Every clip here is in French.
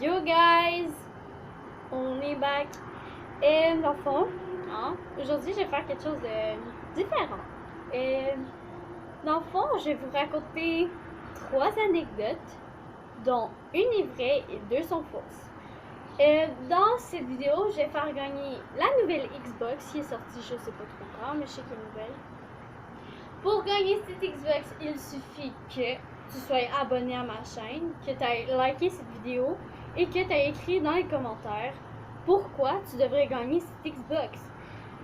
Yo guys, on est back. Et dans le fond, aujourd'hui je vais faire quelque chose de différent. Et dans le fond, je vais vous raconter 3 anecdotes, dont une est vraie et 2 sont fausses. Et dans cette vidéo, je vais faire gagner la nouvelle Xbox qui est sortie, je sais pas trop quand, mais je sais qu'elle est nouvelle. Pour gagner cette Xbox, il suffit que tu sois abonné à ma chaîne, que tu aies liké cette vidéo et que tu aies écrit dans les commentaires pourquoi tu devrais gagner cette Xbox.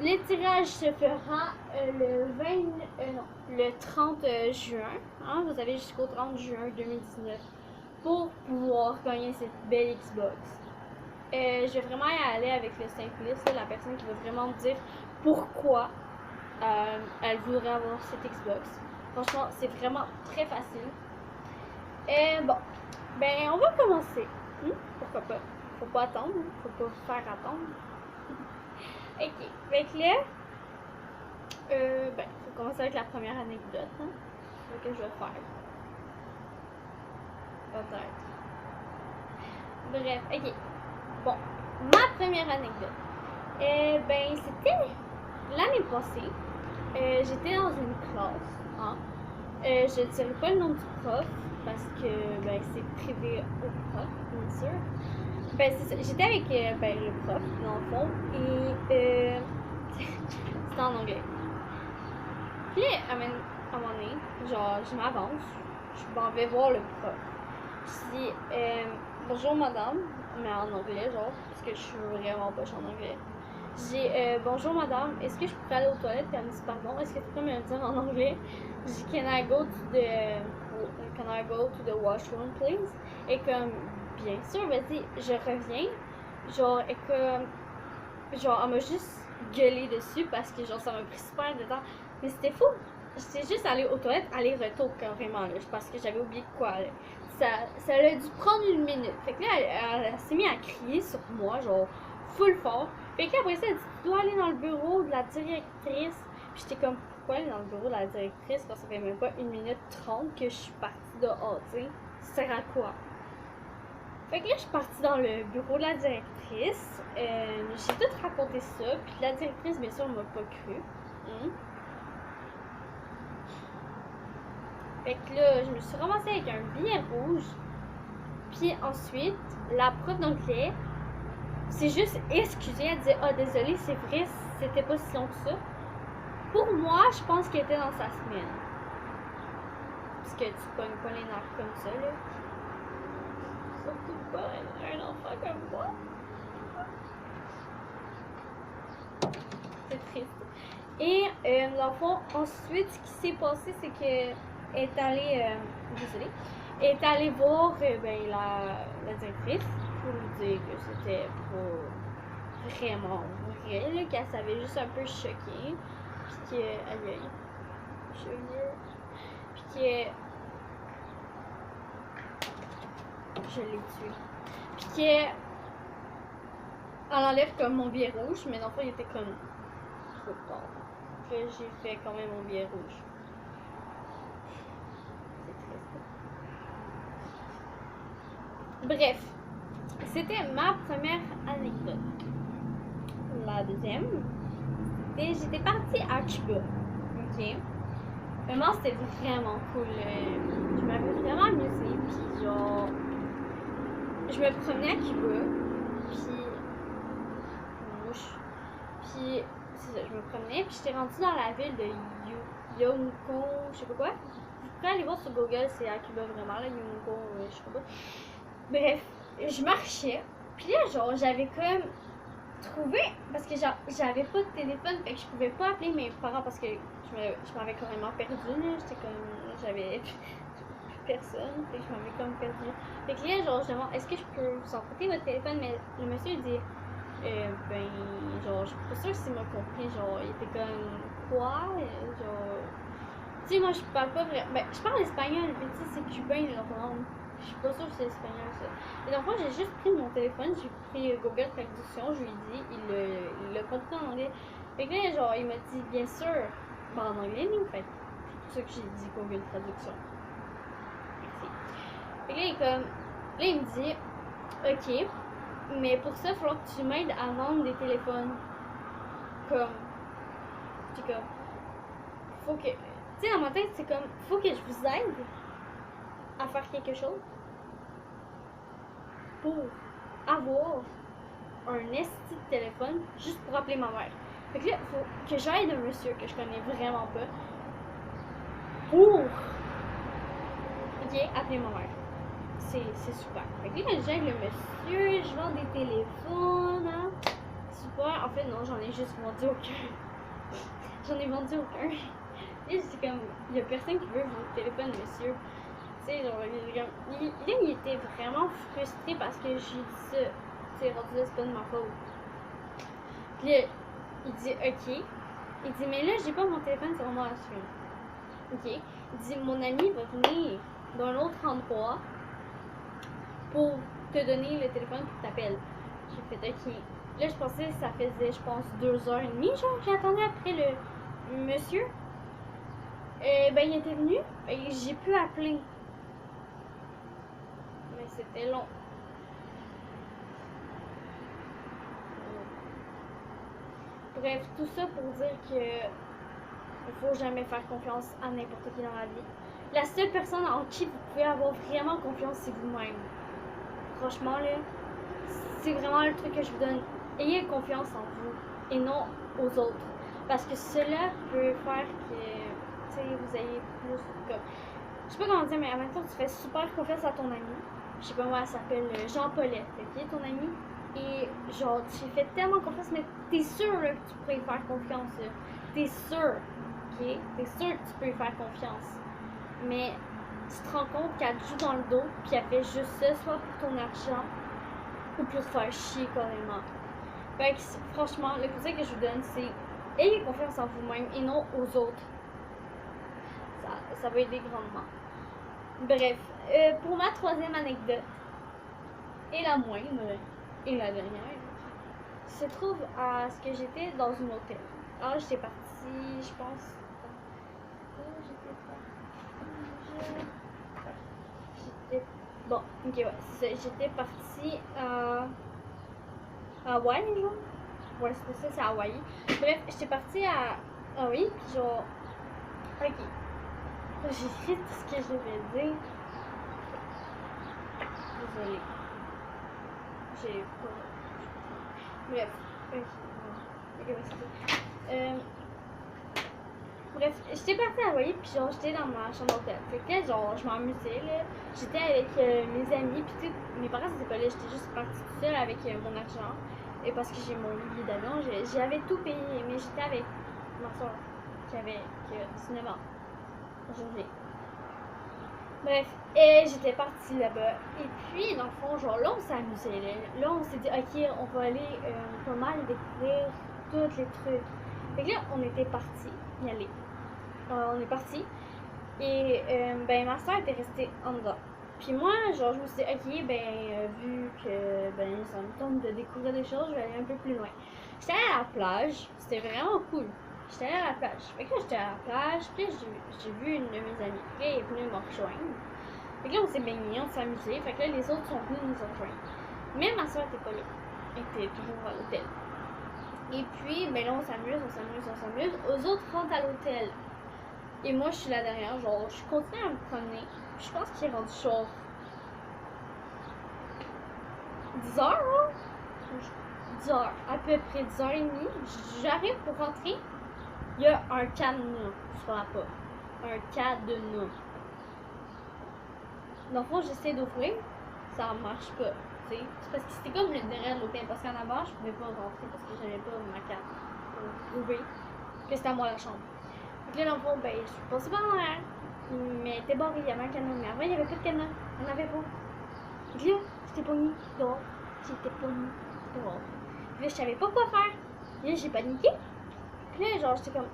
Le tirage se fera le 30 juin. Vous avez jusqu'au 30 juin 2019 pour pouvoir gagner cette belle Xbox. Je vais vraiment y aller avec le simpliste, la personne qui va vraiment me dire pourquoi elle voudrait avoir cette Xbox. Franchement, c'est vraiment très facile. Et bon, ben on va commencer. Pourquoi pas? Faut pas attendre, faut pas faire attendre. Ok, fait que là, faut commencer avec la première anecdote. C'est ce que je vais faire. Peut-être. Bref, ok. Bon, ma première anecdote. C'était l'année passée. J'étais dans une classe. Je ne dirais pas le nom du prof parce que c'est privé au prof, bien sûr. C'est ça. J'étais avec le prof, dans le fond, et c'était en anglais. Puis, à un moment donné, genre, je m'avance, je m'en vais voir le prof. Je dis bonjour madame, mais en anglais, genre, parce que je suis vraiment poche en anglais. Je dis bonjour madame, est-ce que je pourrais aller aux toilettes? Puis elle me dit pardon, est-ce que tu peux me le dire en anglais? Je dis can I go to the washroom please? Et comme bien sûr, vas-y, je reviens. Genre, et comme genre, elle m'a juste gueulé dessus parce que genre ça m'a pris super de temps. Mais c'était fou. J'étais juste allée aux toilettes, aller-retour carrément là, parce que j'avais oublié de quoi là. Ça a dû prendre une minute. Fait que là, elle s'est mise à crier sur moi, genre full fort. Fait que après ça, elle dit tu dois aller dans le bureau de la directrice. Puis j'étais comme pourquoi aller dans le bureau de la directrice quand ça fait même pas 1 minute 30 que je suis partie dehors, tu sais. Ça sert à quoi? Fait que là, je suis partie dans le bureau de la directrice. J'ai tout raconté ça. Puis la directrice, bien sûr, m'a pas cru. Fait que là, je me suis ramassée avec un billet rouge. Puis ensuite, la prof d'anglais s'est juste excusée. Elle disait ah, désolée, c'est vrai, c'était pas si long que ça. Pour moi, je pense qu'elle était dans sa semaine. Parce que tu pognes pas les nerfs comme ça, là. Surtout pas un enfant comme moi. C'est triste. Et dans le fond, ensuite, ce qui s'est passé, c'est que elle est allée, désolée, elle est allée voir la directrice pour lui dire que c'était pas vraiment vrai, là, qu'elle s'avait juste un peu choquée, puis que, puis que je l'ai tué, puis que elle enlève comme mon billet rouge, mais dans le fond, il était comme trop tard. Que j'ai fait quand même mon billet rouge. C'est triste. Bref, c'était ma première anecdote. La deuxième, j'étais partie à Cuba. Ok. Vraiment, c'était vraiment cool. Je m'avais vraiment amusée. Puis genre, je me promenais à Cuba. Puis, puis c'est ça, je me promenais. Puis j'étais rendue dans la ville de Yonko, je sais pas quoi. Vous pouvez aller voir sur Google, c'est à Cuba vraiment, là, Yonko, je sais pas. Bref, je marchais. Puis là, genre, j'avais comme trouvé, parce que j'avais pas de téléphone, fait que je pouvais pas appeler mes parents parce que je m'avais carrément perdue, là. J'étais comme, j'avais plus personne, fait que je m'avais comme perdue. Fait que là, genre, je demande, est-ce que je peux vous emprunter votre téléphone? Mais le monsieur, il dit, genre, je suis pas sûre s'il m'a compris, genre, il était comme, quoi? Genre, tu sais, moi, je parle pas vraiment, je parle espagnol, mais tu sais, c'est cubain, leur langue. Je suis pas sûre que c'est espagnol, ça. Et donc, moi, j'ai juste pris mon téléphone, j'ai pris Google Traduction, je lui ai dit, il l'a compris en anglais. Fait que là, genre, il m'a dit, bien sûr, en anglais, nous, fait. C'est pour ça que j'ai dit Google Traduction. Merci. Fait que là, il me dit, Ok, mais pour ça, il va falloir que tu m'aides à vendre des téléphones. Comme. C'est comme. Faut que. Tu sais, dans ma tête, c'est comme. Faut que je vous aide à faire quelque chose pour avoir un esti de téléphone juste pour appeler ma mère. Fait que là, il faut que j'aide un monsieur que je connais vraiment pas pour. Ok, appeler ma mère. C'est super. Fait que là, j'aide le monsieur, je vends des téléphones, hein. Super. En fait, non, j'en ai juste vendu aucun. J'en ai vendu aucun. Et c'est comme, il y a personne qui veut vos téléphones, monsieur. Tu sais, genre, il était vraiment frustré parce que j'ai dit ça. Tu sais, rendu là, c'est pas de ma faute. Puis là, il dit, ok. Il dit, mais là, j'ai pas mon téléphone sur moi à suivre. Ok. Il dit, mon ami va venir d'un autre endroit pour te donner le téléphone pour t'appeler. J'ai fait, ok. Là, je pensais que ça faisait, je pense, 2h30, genre, j'attendais après le monsieur. Ben, il était venu, et j'ai pu appeler. Mais c'était long. Bref, tout ça pour dire que il faut jamais faire confiance à n'importe qui dans la vie. La seule personne en qui vous pouvez avoir vraiment confiance, c'est vous-même. Franchement, là, c'est vraiment le truc que je vous donne. Ayez confiance en vous et non aux autres. Parce que cela peut faire que vous ayez plus comme. Je sais pas comment dire, mais en même temps, tu fais super confiance à ton ami. Je sais pas moi, elle s'appelle Jean-Paulette, ok, ton ami. Et genre, tu fais tellement confiance, mais t'es sûr là, que tu pourrais y faire confiance. Là. T'es sûr, ok? T'es sûr que tu peux y faire confiance. Mais tu te rends compte qu'elle te joue dans le dos, puis elle fait juste ça, soit pour ton argent, ou pour te faire chier carrément. Fait que franchement, le conseil que je vous donne, c'est ayez confiance en vous-même et non aux autres. Ça va aider grandement. Bref, pour ma troisième anecdote, et la moindre, et la dernière, se trouve à ce que j'étais dans une hôtel. Alors j'étais partie, je pense. Bon, ok, ouais, c'est ça. J'étais partie à Hawaï, genre. Ouais, c'est ça, c'est Hawaï. Bref, j'étais partie à Hawaï, puis genre. Ok. J'ai écrit tout ce que je devais dire. Désolée. J'ai pas. Bref. Ok, ouais, c'est ça. Bref, j'étais partie à Hawaï, puis genre, j'étais dans ma chambre d'hôtel. Fait que là, genre, je m'amusais, là. J'étais avec mes amis, puis tout. Mes parents, c'était pas là. J'étais juste partie toute seule avec mon argent. Et parce que j'ai mon billet d'avion, j'avais tout payé. Mais j'étais avec ma soeur, qui avait 19 ans. Aujourd'hui. Bref, et j'étais partie là-bas. Et puis, dans le fond, genre, là, on s'amusait, là. Là, on s'est dit, ok, on va aller pas mal découvrir tous les trucs. Fait que là, on était partis y aller. On est parti. Et ben ma soeur était restée en dedans. Puis moi, genre, je me suis dit, ok, ben vu que ben ça me tente de découvrir des choses, je vais aller un peu plus loin. J'étais allée à la plage, c'était vraiment cool. J'étais allée à la plage. Fait que là, j'étais à la plage, puis j'ai vu une de mes amies. Puis elle est venue me rejoindre. Fait que là, on s'est baigné, on s'est amusé. Fait que là, les autres sont venus nous rejoindre. Mais ma soeur était pas là. Elle était toujours à l'hôtel. Et puis, ben là, on s'amuse. Aux autres rentrent à l'hôtel. Et moi, je suis là derrière, genre, je continue à me promener. Je pense qu'il est rendu genre 10 heures, hein? 10 heures, à peu près 10h30. J'arrive pour rentrer. Il y a un cadenas sur la porte. Un cadenas. Dans le fond, j'essaie d'ouvrir. Ça marche pas. C'est parce que c'était comme le derrière de l'hôtel. Parce qu'en avant, je pouvais pas rentrer parce que j'avais pas ma carte pour ouvrir. Que c'était à moi la chambre. Donc là, dans le fond, ben, je suis passée par l'arrière. Mais elle était barrée, il y avait un cadenas. Mais avant, il n'y avait pas de cadenas. On n'avait pas. Donc là, j'étais pognée dehors. Puis là, je savais pas quoi faire. Là, j'ai paniqué. Puis là, genre, j'étais comme.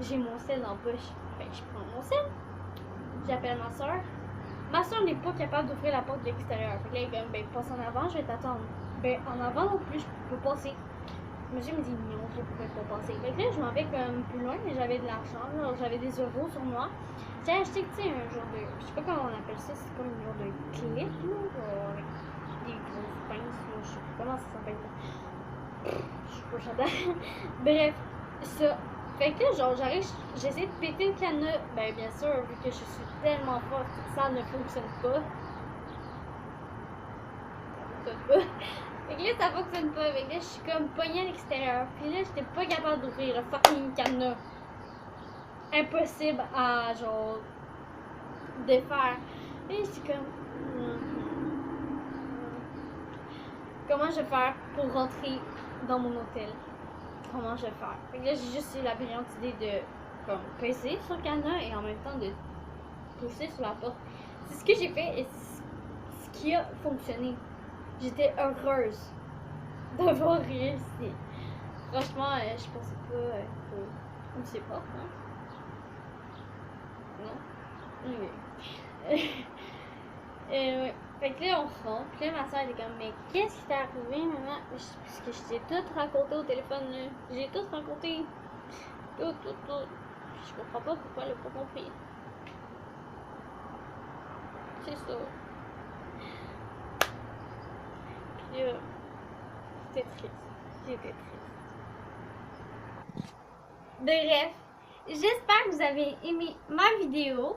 J'ai mon sel dans la poche. Fait que je prends mon sel. J'appelle ma soeur. Ma soeur n'est pas capable d'ouvrir la porte de l'extérieur. Fait que là, elle est comme, ben, passe en avant, je vais t'attendre. Ben, en avant non plus, je peux passer. Monsieur me dit non, je pouvais pas passer. Fait que là, je m'en vais comme plus loin, mais j'avais de l'argent, j'avais des euros sur moi. J'ai acheté, tu sais, un genre de. Je sais pas comment on appelle ça, c'est comme un genre de clip, là, avec des gros comment ça s'appelle? Je suis pas chanteur. Bref, ça. Fait que là, genre, j'arrive, j'essaie de péter le cadenas. Ben, bien sûr, vu que je suis tellement forte, ça ne fonctionne pas. Ça fonctionne pas. Fait que là, ça fonctionne pas. Fait que là, je suis comme pognée à l'extérieur. Puis là, j'étais pas capable d'ouvrir le fucking cadenas. Impossible à, genre, défaire. Et je suis comme. Comment je vais faire pour rentrer dans mon hôtel? Comment je vais faire? Fait que là, j'ai juste eu la brillante idée de comme peser sur le cadenas et en même temps de pousser sur la porte. C'est ce que j'ai fait et ce qui a fonctionné. J'étais heureuse d'avoir réussi. Franchement, je pensais pas qu'on sait pas, hein? Non? Oui. Ouais. Fait que là, on rentre. Puis là, ma soeur était comme, mais qu'est-ce qui t'est arrivé, maman? Parce que je t'ai tout raconté au téléphone, là. J'ai tout raconté. Tout. Je comprends pas pourquoi elle a pas compris. C'est ça. Puis c'était triste. J'étais triste. Bref, j'espère que vous avez aimé ma vidéo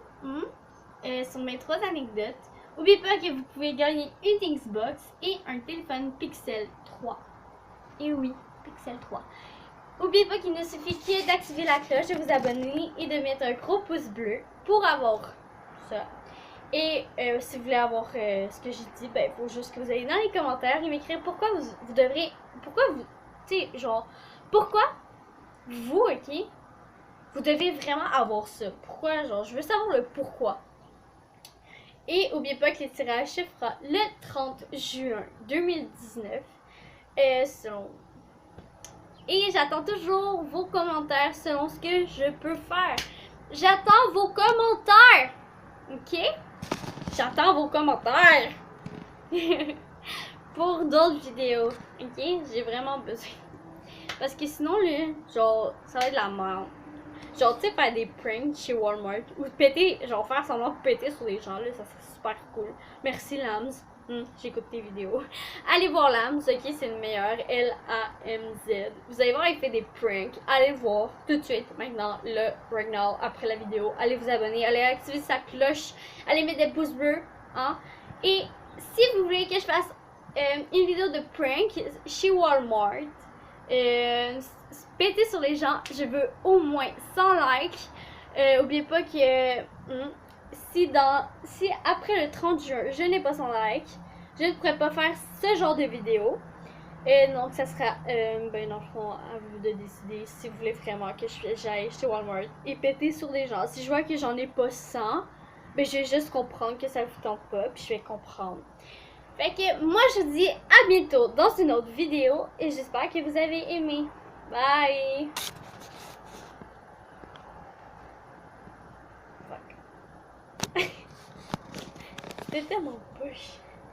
sur mes 3 anecdotes. N'oubliez pas que vous pouvez gagner une Xbox et un téléphone Pixel 3. Et oui, Pixel 3. N'oubliez pas qu'il ne suffit que d'activer la cloche, de vous abonner et de mettre un gros pouce bleu pour avoir ça. Et si vous voulez avoir ce que j'ai dit, ben il faut juste que vous allez dans les commentaires et m'écrire pourquoi vous devrez, pourquoi vous, tu sais, genre, pourquoi vous, ok, vous devez vraiment avoir ça. Pourquoi, genre, je veux savoir le pourquoi. Et n'oubliez pas que le tirage se fera le 30 juin 2019. Selon... Et j'attends toujours vos commentaires selon ce que je peux faire. J'attends vos commentaires. Ok? J'attends vos commentaires. Pour d'autres vidéos. Ok? J'ai vraiment besoin. Parce que sinon, là, genre, ça va être de la merde. Genre, tu sais, faire des pranks chez Walmart. Ou péter, genre, faire semblant de péter sur les gens, là, ça serait super cool. Merci, Lams. J'écoute tes vidéos. Allez voir Lams, ok, c'est le meilleur. L-A-M-Z. Vous allez voir, il fait des pranks. Allez voir tout de suite, maintenant, right now, après la vidéo. Allez vous abonner, allez activer sa cloche, allez mettre des pouces bleus, hein. Et si vous voulez que je fasse une vidéo de prank chez Walmart, péter sur les gens, je veux au moins 100 likes. N'oubliez pas que si après le 30 juin je n'ai pas 100 likes, je ne pourrais pas faire ce genre de vidéo. Donc ça sera ben dans le fond à vous de décider si vous voulez vraiment que j'aille chez Walmart et péter sur les gens. Si je vois que j'en ai pas 100, ben je vais juste comprendre que ça vous tente pas, puis je vais comprendre. Fait que moi je vous dis à bientôt dans une autre vidéo et j'espère que vous avez aimé. Bye! Fuck. C'était mon push.